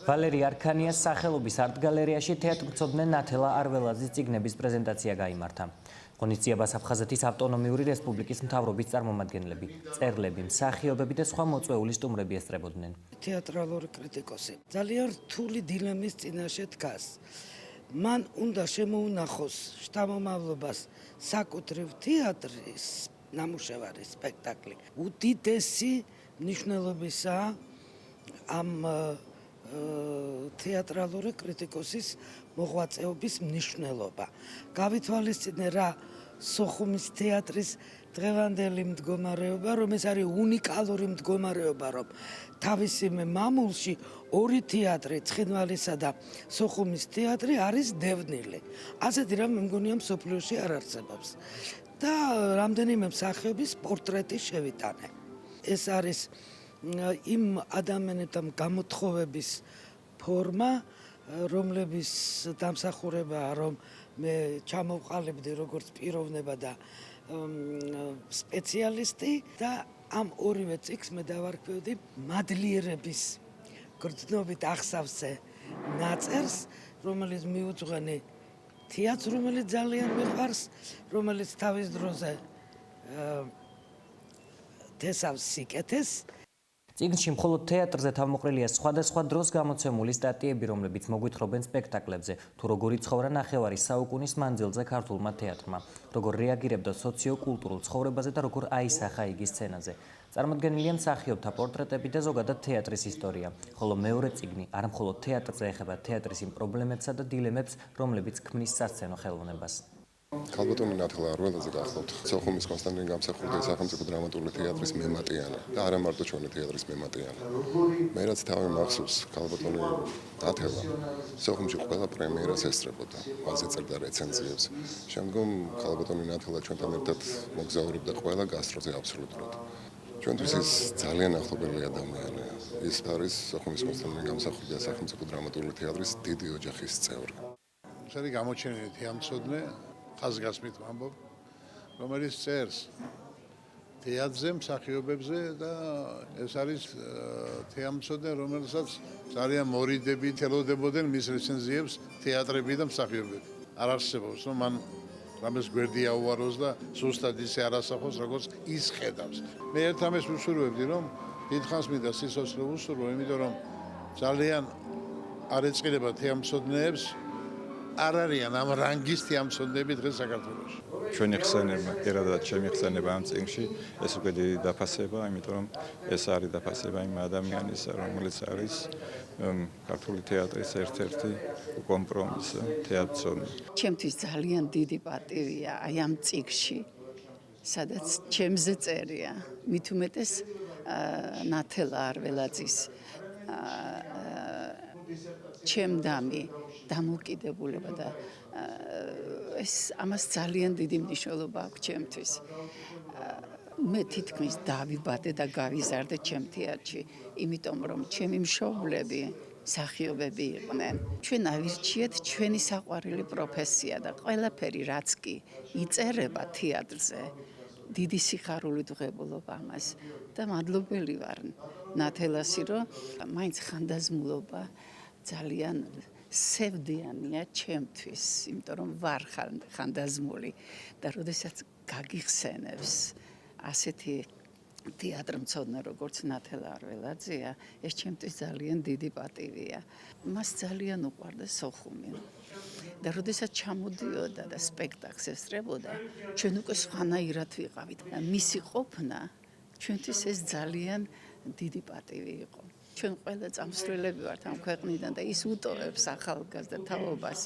ვალერი არქანიას სახელობის არტ-გალერეაში თეატრმცოდნე ნათელა არველაძის წიგნების პრეზენტაცია გაიმართა. ღონისძიებას აფხაზეთის ავტონომიური რესპუბლიკის მთავრობის წარმომადგენლები, მწერლები, მსახიობები და სხვა მოწვეული სტუმრები ესწრებოდნენ. თეატრალური კრიტიკოსი ძალიან რთული დილემის წინაშე დგას. მან უნდა შემოუნახოს შთამომავლობას საკუთრივ თეატრის ნამუშევარი, სპექტაკლი. უდიდესი მნიშვნელობისაა ამ თეატრალური კრიტიკოსის მოღვაწეობის მნიშვნელობა. გავითვალისწინე რა სოხუმის თეატრის დღევანდელი მდგომარეობა, რომ ეს არის უნიკალური მდგომარეობა, რომ თავისი მამულში ორი თეატრი, ცხინვალისა და სოხუმის თეატრი არის დევნილი. ასეთი რამ მე მგონია მსოფლიოში არ არსებობს. და რამდენიმე მსახიობის პორტრეტი შევიტანე. ეს არის იმ ადამიანებთან გამოთხოვების ფორმა, რომლების დამსახურებაა, რომ მე ჩამოვყალიბდი როგორც პიროვნება და სპეციალისტი და ამ ორივე წიგნს მე დავარქვევდი მადლიერების გრძნობით აღსავსე ნაწერს, რომელიც მიუძღვენი თეატრს, რომელიც ძალიან მიყვარს, რომელიც თავის დროზე თესავს სიკეთეს. წიგნში მხოლოდ თეატრზე თავმოყრილია სხვადასხვა დროს გამოცემული სტატიები, რომლებიც მოგვითხრობენ სპექტაკლებზე, თუ როგორ იცხოვრა ნახევარი საუკუნის მანძილზე ქართულმა თეატრმა, როგორ რეაგირებდა სოციო-კულტურულ ცხოვრებაზე და როგორ აისახა იგი სცენაზე. წარმოდგენილია მსახიობთა პორტრეტები და ზოგადად თეატრის ისტორია, ხოლო მეორე წიგნი არ მხოლოდ თეატრზე ეხება თეატრის იმ პრობლემებსა და დილემებს, რომლებიც ქმნის სასცენო ხელოვნებას. ქალბატონი ნათელა არველაძე გახლავთ სოხუმის კონსტანტინე გამსახურდიას სახელმწიფო დრამატული თეატრის მემატიანე და არა მარტო ჩვენი თეატრის მემატიანე. მე რაც თავი მახსოვს, ქალბატონი ნათელა სოხუმში ყველა პრემიერას ესწრებოდა, მასზე წერდა რეცენზიებს. შემდგომ ქალბატონი ნათელა ჩვენთან ერთად მოგზაურობდა ყველა გასტროზე აბსოლუტურად. ჩვენთვის ის ძალიან ახლობელი ადამიანია. ის არის სოხუმის კონსტანტინე გამსახურდიას სახელმწიფო დრამატული თეატრის დიდი ოჯახის წევრი. ეს არის გამოჩენილი თეატრმცოდნე ხაზგასმით ვამბობ, რომელიც წერს თეატრზე, მსახიობებზე და ეს არის თეატრმცოდნე, რომელსაც ძალიან მორიდები ელოდებოდნენ მის რეცენზიებს თეატრები და მსახიობები. არ არსებობს, რომ მან რამეს გვერდი აუაროს და ზუსტად ისე არ ასახოს, როგორც ის ხედავს. მე ერთ ამას ვუსურვებდი, რომ დიდხანს მინდა სიცოცხლე ვუსურვო, იმიტომ რომ ძალიან არ ეწყირება თეატრმცოდნეებს არ არიან ამ რანგის თეატრმცოდნეები დღეს საქართველოში. ჩვენი ხსენება, პირადად ჩემი ხსენება ამ წიგნში ეს უკვე დიდი დაფასება, იმიტომ რომ ეს არის დაფასება იმ ადამიანისა, რომელიც არის ქართული თეატრის ერთ-ერთი კომპრომისი თეატრმცოდნე. ჩემთვის ძალიან დიდი პატივია აი ამ წიგნში, სადაც ჩემზე წერია, მით უმეტეს ნათელა არველაძის ჩემდამი დამოკიდებულება და ეს ამას ძალიან დიდი მნიშვნელობა აქვს ჩემთვის. მე თითქმის დავიბადე და გავიზარდე ჩემ თეატრში, იმიტომ რომ ჩემი მშობლები მსახიობები იყვნენ. ჩვენ ავირჩიეთ ჩვენი საყვარელი პროფესია და ყველაფერი რაც კი იწერება თეატრზე, დიდი სიხარულით ვღებულობ ამას და მადლობელი ვარ ნათელასი, რომ მაინც ხანდაზმულობა ძალიან სევდიანია ჩემთვის, იმიტომ რომ ვარ ხანდაზმული და როდესაც გაგიხსენებს ასეთი თეატრმცოდნე როგორც ნათელა არველაძეა, ეს ჩემთვის ძალიან დიდი პატივია. მას ძალიან უყვარდა სოხუმი. და როდესაც ჩამოდიოდა და სპექტაკლს ესწრებოდა, ჩვენ უკვე სხვანაირად ვიყავით. მისი ყოფნა ჩვენთვის ეს ძალიან დიდი პატივი იყო. ჩვენ ყველა წამსვლელები ვართ ამ ქვეყნიდან და ის უტოვებს ახალგაზრდა თაობას,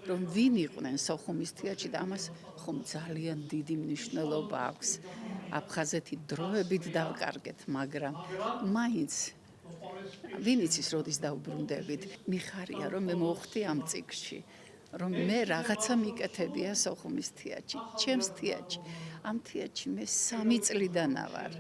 რომ ვინ იყვნენ სოხუმის თეატრში და ამას ხომ ძალიან დიდი მნიშვნელობა აქვს. აფხაზეთი დროებით დავკარგეთ, მაგრამ მაინც ვინ იცის როდის დავბრუნდებით. მიხარია რომ მე მოვხდი ამ წიგნში, რომ მე რაღაცა მიკეთებია სოხუმის თეატრში, ჩემს თეატრში. ამ თეატრში მე 3 წლიდანა ვარ.